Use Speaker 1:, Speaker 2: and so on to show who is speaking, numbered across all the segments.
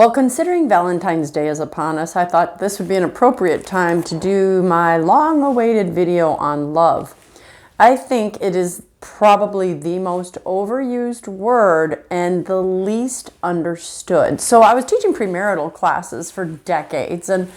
Speaker 1: Well, considering Valentine's Day is upon us, I thought this would be an appropriate time to do my long-awaited video on love. I think it is probably the most overused word and the least understood. So I was teaching premarital classes for decades, and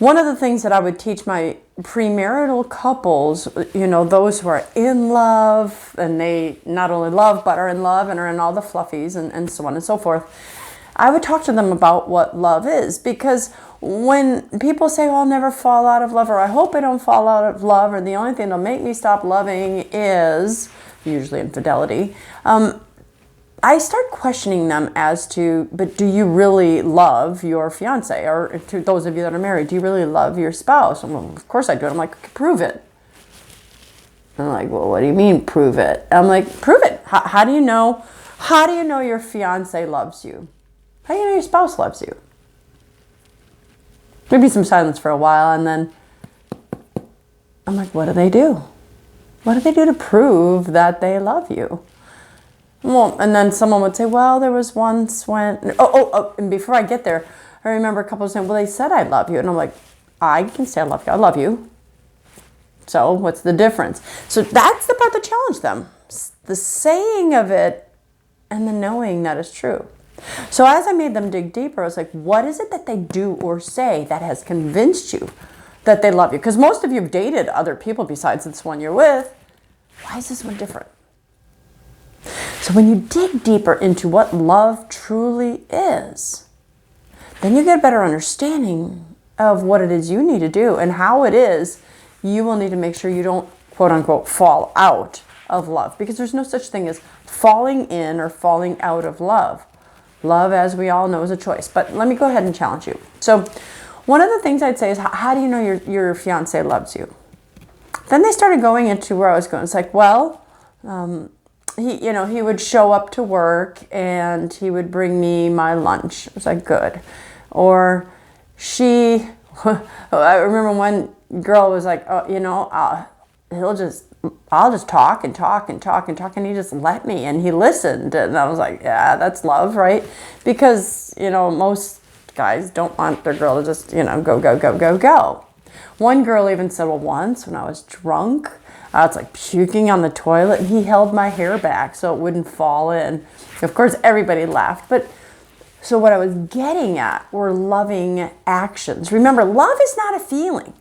Speaker 1: one of the things that I would teach my premarital couples, those who are in love, and they not only love, but are in love and are in all the fluffies and so on and so forth, I would talk to them about what love is, because when people say, I'll never fall out of love, or I hope I don't fall out of love, or the only thing that'll make me stop loving is usually infidelity, I start questioning them as to, but do you really love your fiance? Or to those of you that are married, do you really love your spouse? And, well, of course I do. I'm like, okay, prove it. And I'm like, well, what do you mean prove it? I'm like, prove it. How do you know? How do you know your fiance loves you? How do you know your spouse loves you? Maybe some silence for a while, and then I'm like, what do they do? What do they do to prove that they love you? Well, and then someone would say, well, there was once when, and before I get there, I remember a couple saying, well, they said I love you. And I'm like, I can say I love you. I love you. So what's the difference? So that's the part that challenged them. The saying of it and the knowing that is true. So as I made them dig deeper, I was like, what is it that they do or say that has convinced you that they love you? Because most of you have dated other people besides this one you're with. Why is this one different? So when you dig deeper into what love truly is, then you get a better understanding of what it is you need to do and how it is you will need to make sure you don't, quote unquote, fall out of love. Because there's no such thing as falling in or falling out of love. Love, as we all know, is a choice. But let me go ahead and challenge you. So one of the things I'd say is, how do you know your fiance loves you? Then they started going into where I was going. It's like, well, he would show up to work and he would bring me my lunch. It was like, good. Or I remember one girl was like, I'll just talk and talk and talk and talk, and he just let me, and he listened. And I was like, yeah, that's love, right? Because, most guys don't want their girl to just, go. One girl even said, well, once when I was drunk, I was like puking on the toilet, and he held my hair back so it wouldn't fall in. Of course, everybody laughed. But so what I was getting at were loving actions. Remember, love is not a feeling.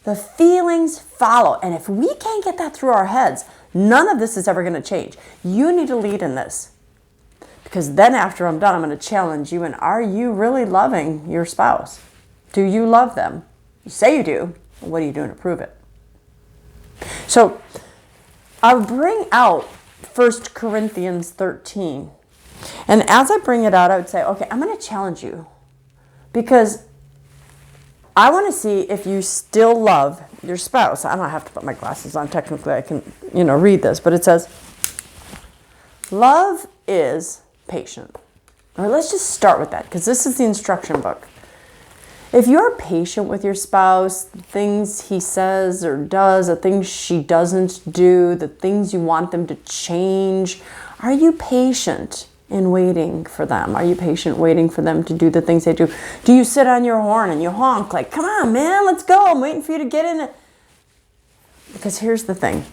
Speaker 1: The feelings follow. And if we can't get that through our heads, none of this is ever going to change. You need to lead in this. Because then after I'm done, I'm going to challenge you. And are you really loving your spouse? Do you love them? You say you do. What are you doing to prove it? So I'll bring out 1 Corinthians 13. And as I bring it out, I would say, okay, I'm going to challenge you. Because I want to see if you still love your spouse. I don't have to put my glasses on. Technically, I can, read this. But it says, love is patient. Or let's just start with that, because this is the instruction book. If you're patient with your spouse, the things he says or does, the things she doesn't do, the things you want them to change, are you patient in waiting for them? Are you patient waiting for them to do the things they do? Do you sit on your horn and you honk like, come on, man, let's go. I'm waiting for you to get in it. Because here's the thing.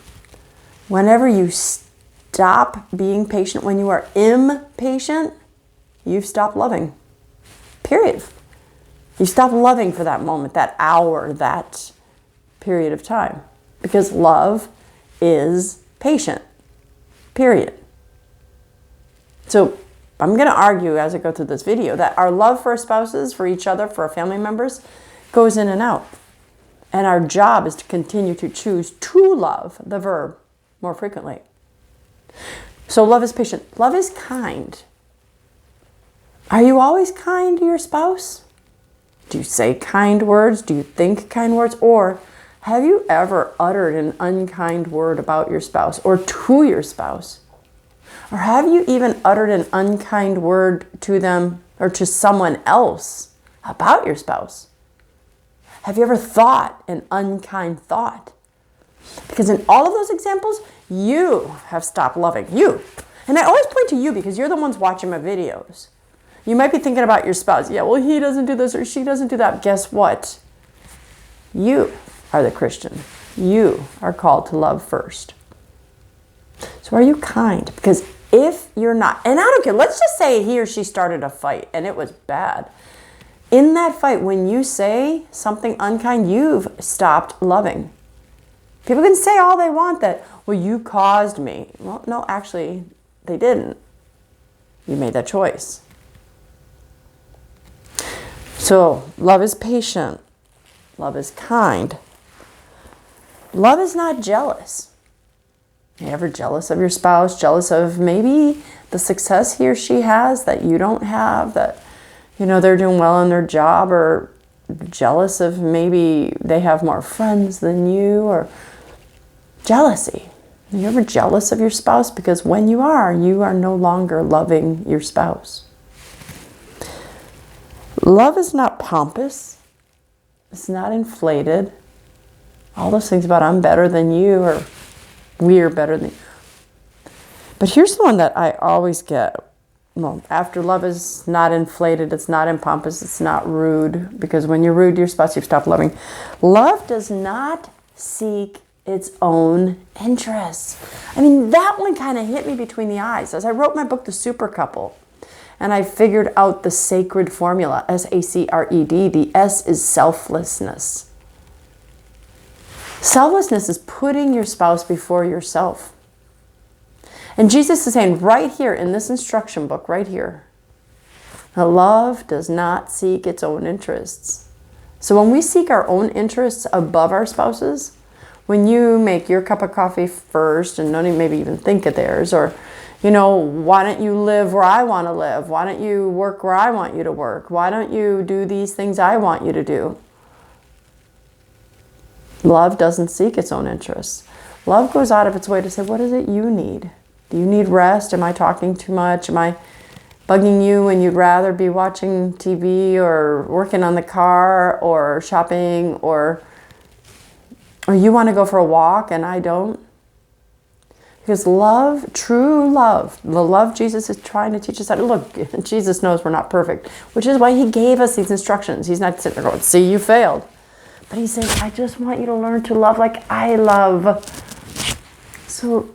Speaker 1: Whenever you stop being patient, when you are impatient, you've stopped loving. Period. You stop loving for that moment, that hour, that period of time. Because love is patient. Period. So I'm going to argue as I go through this video that our love for our spouses, for each other, for our family members, goes in and out. And our job is to continue to choose to love, the verb, more frequently. So love is patient. Love is kind. Are you always kind to your spouse? Do you say kind words? Do you think kind words? Or have you ever uttered an unkind word about your spouse or to your spouse? Or have you even uttered an unkind word to them or to someone else about your spouse? Have you ever thought an unkind thought? Because in all of those examples, you have stopped loving you. And I always point to you because you're the ones watching my videos. You might be thinking about your spouse. Yeah, well, he doesn't do this or she doesn't do that. Guess what? You are the Christian. You are called to love first. So are you kind? Because if you're not, and I don't care, let's just say he or she started a fight and it was bad. In that fight, when you say something unkind, you've stopped loving. People can say all they want that, well, you caused me. Well, no, actually, they didn't. You made that choice. So, love is patient. Love is kind. Love is not jealous. Are you ever jealous of your spouse? Jealous of maybe the success he or she has that you don't have? That, they're doing well in their job, or jealous of maybe they have more friends than you, or jealousy. Are you ever jealous of your spouse? Because when you are no longer loving your spouse. Love is not pompous. It's not inflated. All those things about I'm better than you, or we're better than you. But here's the one that I always get. Well, after love is not inflated, it's not pompous, it's not rude. Because when you're rude to your spouse, you've stopped loving. Love does not seek its own interests. I mean, that one kind of hit me between the eyes. As I wrote my book, The Super Couple, and I figured out the sacred formula, SACRED. The S is selflessness. Selflessness is putting your spouse before yourself. And Jesus is saying right here in this instruction book, right here, that love does not seek its own interests. So when we seek our own interests above our spouses, when you make your cup of coffee first and don't even maybe even think of theirs, or, why don't you live where I want to live? Why don't you work where I want you to work? Why don't you do these things I want you to do? Love doesn't seek its own interests. Love goes out of its way to say, what is it you need? Do you need rest? Am I talking too much? Am I bugging you when you'd rather be watching TV or working on the car or shopping, or you want to go for a walk and I don't? Because love, true love, the love Jesus is trying to teach us how to look. Jesus knows we're not perfect, which is why he gave us these instructions. He's not sitting there going, see, you failed. But he's saying, I just want you to learn to love like I love. So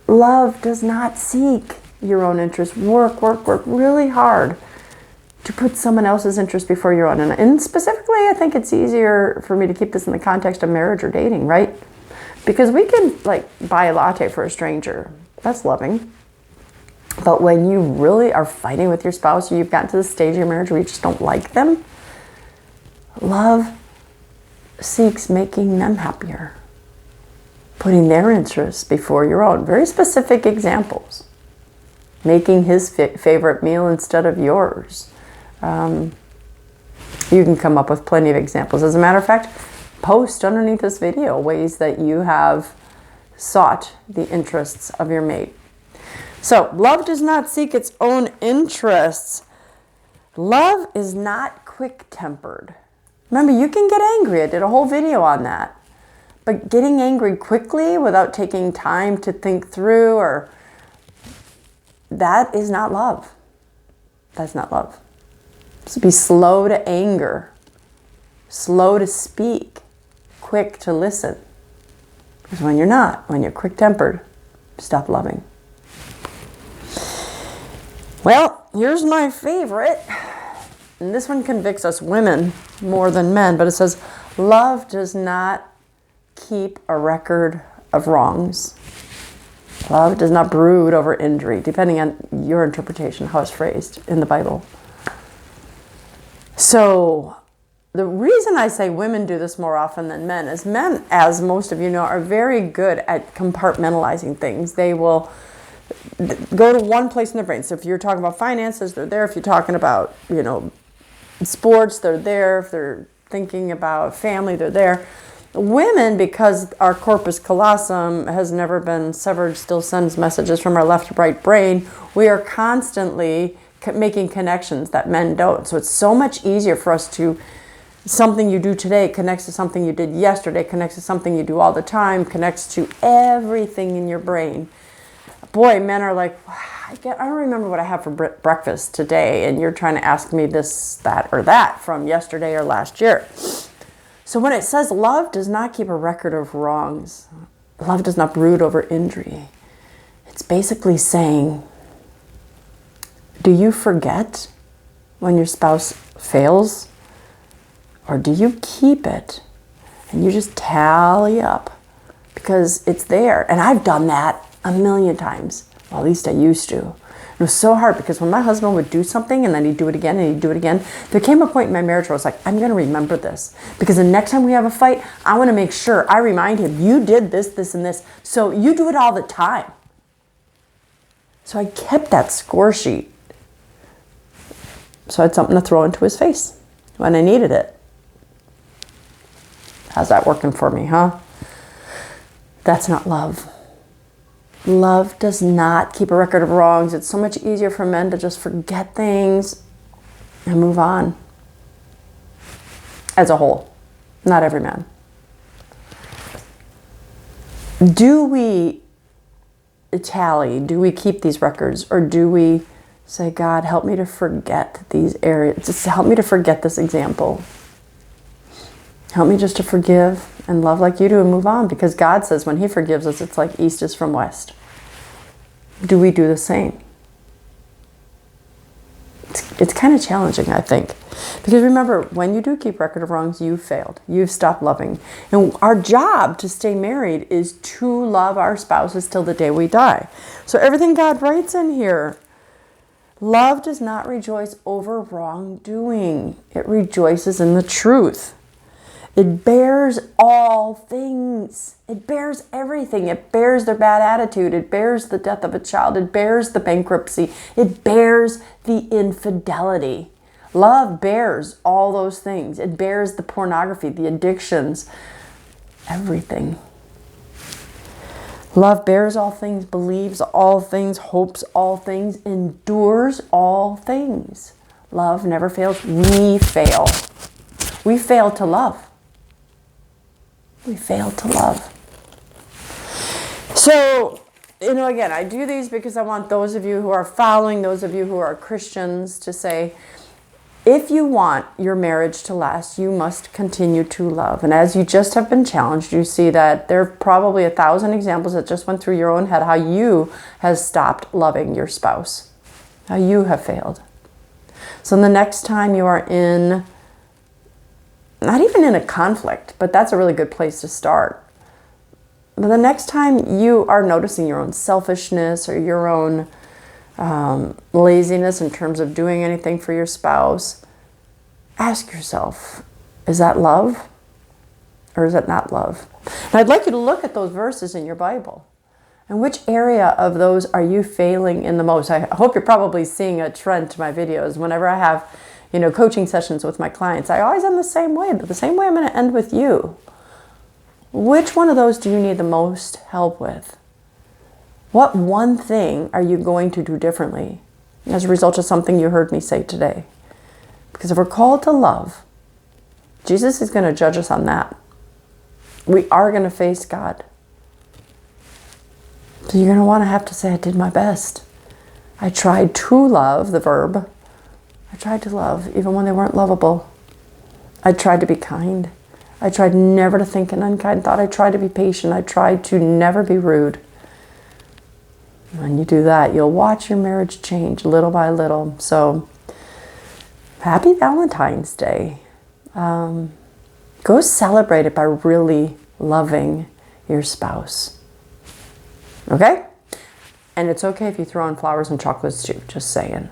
Speaker 1: love does not seek your own interest. Work really hard to put someone else's interest before your own. And specifically, I think it's easier for me to keep this in the context of marriage or dating, right? Because we can buy a latte for a stranger. That's loving. But when you really are fighting with your spouse, or you've gotten to the stage of your marriage where you just don't like them, love seeks making them happier. Putting their interests before your own. Very specific examples. Making his favorite meal instead of yours. You can come up with plenty of examples. As a matter of fact, post underneath this video ways that you have sought the interests of your mate. So, love does not seek its own interests. Love is not quick-tempered. Remember, you can get angry. I did a whole video on that. But getting angry quickly without taking time to think through, that is not love. That's not love. So be slow to anger, slow to speak, quick to listen. Because when you're quick-tempered, stop loving. Well, here's my favorite. And this one convicts us women more than men, but it says, love does not keep a record of wrongs. Love does not brood over injury, depending on your interpretation, how it's phrased in the Bible. So the reason I say women do this more often than men is men, as most of you know, are very good at compartmentalizing things. They will go to one place in their brain. So if you're talking about finances, they're there. If you're talking about, sports, they're there. If they're thinking about family, they're there. Women, because our corpus callosum has never been severed, still sends messages from our left to right brain, we are constantly making connections that men don't. So it's so much easier for us to, something you do today connects to something you did yesterday, connects to something you do all the time, connects to everything in your brain. Boy, men are like, I don't remember what I have for breakfast today, and you're trying to ask me this, that, or that from yesterday or last year. So when it says love does not keep a record of wrongs, love does not brood over injury, it's basically saying, do you forget when your spouse fails? Or do you keep it and you just tally up because it's there? And I've done that a million times. Well, at least I used to. It was so hard because when my husband would do something and then he'd do it again and he'd do it again, there came a point in my marriage where I was like, I'm going to remember this because the next time we have a fight, I want to make sure I remind him, you did this, this, and this. So you do it all the time. So I kept that score sheet. So I had something to throw into his face when I needed it. How's that working for me, huh? That's not love. Love does not keep a record of wrongs. It's so much easier for men to just forget things and move on. As a whole, not every man. Do we tally? Do we keep these records? Or do we say, God, help me to forget these areas. Just help me to forget this example. Help me just to forgive and love like you do and move on. Because God says when he forgives us, it's like east is from west. Do we do the same? It's kind of challenging, I think. Because remember, when you do keep record of wrongs, you've failed. You've stopped loving. And our job to stay married is to love our spouses till the day we die. So everything God writes in here, love does not rejoice over wrongdoing. It rejoices in the truth. It bears all things. It bears everything. It bears their bad attitude. It bears the death of a child. It bears the bankruptcy. It bears the infidelity. Love bears all those things. It bears the pornography, the addictions, everything. Love bears all things, believes all things, hopes all things, endures all things. Love never fails. We fail. We fail to love. We fail to love. So, again, I do these because I want those of you who are following, those of you who are Christians to say, if you want your marriage to last, you must continue to love. And as you just have been challenged, you see that there are probably 1,000 examples that just went through your own head how you have stopped loving your spouse, how you have failed. So the next time you are in, not even in a conflict, but that's a really good place to start. But the next time you are noticing your own selfishness or your own laziness in terms of doing anything for your spouse, ask yourself, is that love or is it not love? And I'd like you to look at those verses in your Bible. And which area of those are you failing in the most? I hope you're probably seeing a trend to my videos. Whenever I have coaching sessions with my clients, I always end the same way, but the same way I'm going to end with you. Which one of those do you need the most help with? What one thing are you going to do differently as a result of something you heard me say today? Because if we're called to love, Jesus is going to judge us on that. We are going to face God. So you're going to want to have to say, I did my best. I tried to love, the verb. I tried to love even when they weren't lovable. I tried to be kind. I tried never to think an unkind thought. I tried to be patient. I tried to never be rude. When you do that, you'll watch your marriage change little by little. So, happy Valentine's Day. Go celebrate it by really loving your spouse. Okay? And it's okay if you throw in flowers and chocolates too, just saying.